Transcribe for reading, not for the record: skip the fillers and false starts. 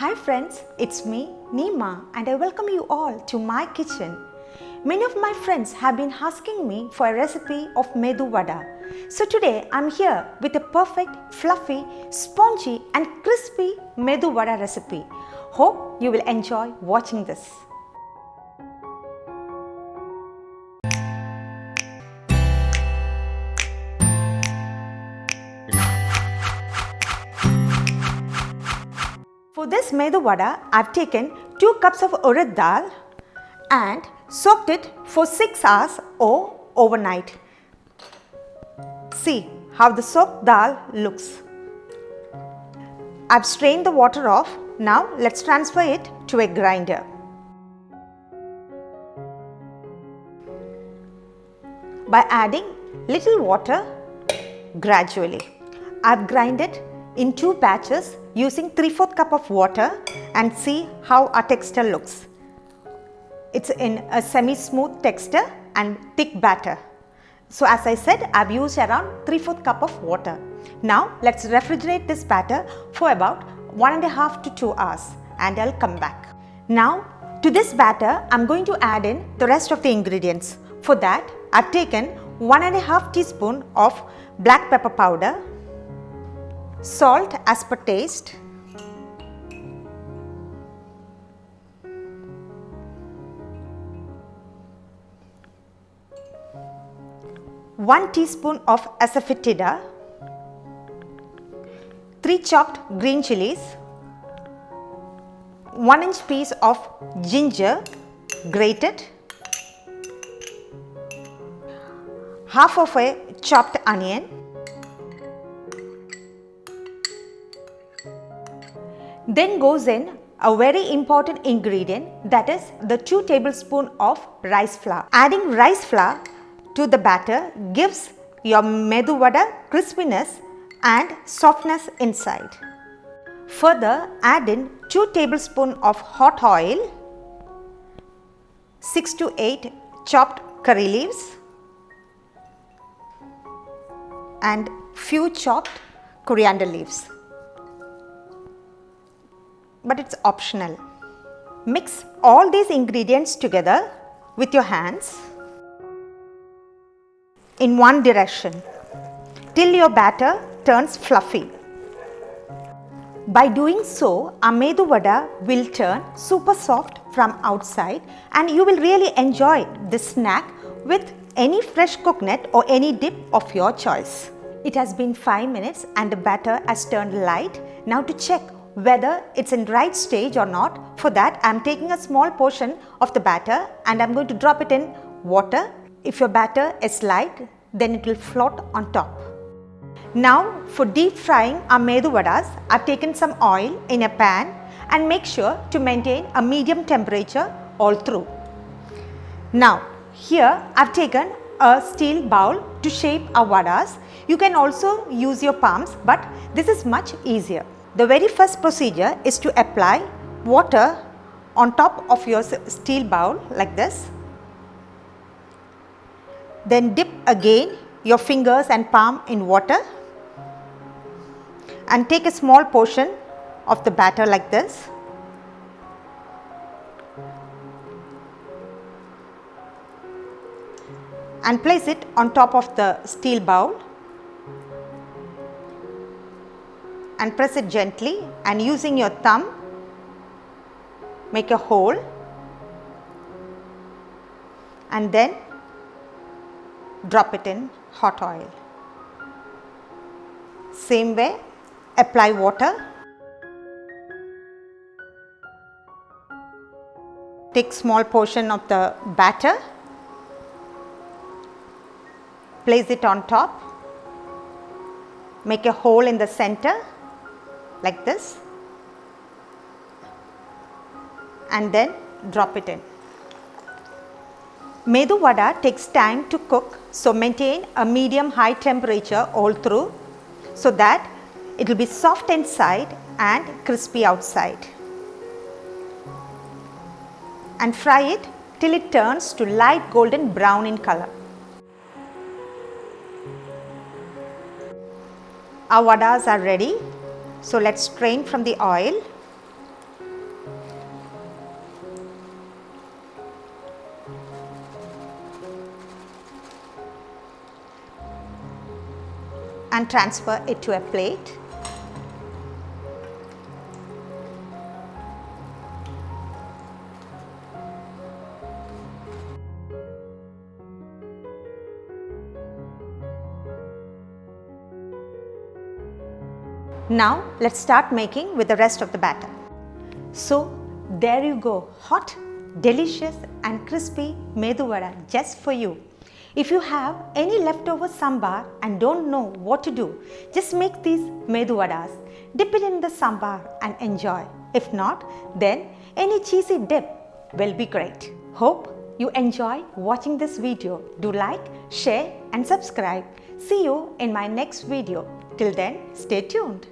Hi friends, it's me, Neema, and I welcome you all to my kitchen. Many of my friends have been asking me for a recipe of Medu Vada. So today I'm here with a perfect, fluffy, spongy and crispy Medu Vada recipe. Hope you will enjoy watching this. For this Medu Vada, I've taken 2 cups of urad dal and soaked it for 6 hours or overnight. See how the soaked dal looks. I've strained the water off. Now let's transfer it to a grinder. By adding little water gradually. I've grinded in 2 batches using 3/4 cup of water and see how our texture looks. It's in a semi-smooth texture and thick batter. So as I said, I've used around 3/4 cup of water. Now let's refrigerate this batter for about 1.5 to 2 hours and I'll come back. Now to this batter, I'm going to add in the rest of the ingredients. For that, I've taken 1.5 teaspoon of black pepper powder, salt as per taste, 1 teaspoon of asafoetida, 3 chopped green chilies, 1-inch piece of ginger grated, half of a chopped onion, then goes in a very important ingredient, that is the 2 tablespoons of rice flour. Adding rice flour to the batter gives your Medu Vada crispiness and softness inside. Further, add in 2 tablespoons of hot oil, 6 to 8 chopped curry leaves and few chopped coriander leaves. But it's optional. Mix all these ingredients together with your hands in one direction till your batter turns fluffy. By doing so, our Medu Vada will turn super soft from outside and you will really enjoy this snack with any fresh coconut or any dip of your choice. It has been 5 minutes and the batter has turned light. Now to check whether it's in right stage or not, for that I'm taking a small portion of the batter and I'm going to drop it in water. If your batter is light, then it will float on top. Now for deep frying our Medu Vadas, I've taken some oil in a pan and make sure to maintain a medium temperature all through. Now here I've taken a steel bowl to shape our vadas. You can also use your palms, but this is much easier. The very first procedure is to apply water on top of your steel bowl like this. Then dip again your fingers and palm in water and take a small portion of the batter like this. And place it on top of the steel bowl and press it gently and using your thumb make a hole and then drop it in hot oil. Same way, apply water. Take small portion of the batter, place it on top, make a hole in the center like this and then drop it in. Medu Vada takes time to cook, so maintain a medium-high temperature all through so that it will be soft inside and crispy outside. And fry it till it turns to light golden brown in color. Our vadas are ready, so let's strain from the oil and transfer it to a plate. Now let's start making with the rest of the batter. So there you go, hot, delicious and crispy Medu Vada just for you. If you have any leftover sambar and don't know what to do, just make these Medu Vadas, dip it in the sambar and enjoy. If not, then any cheesy dip will be great. Hope you enjoy watching this video. Do like, share and subscribe. See you in my next video. Till then, stay tuned.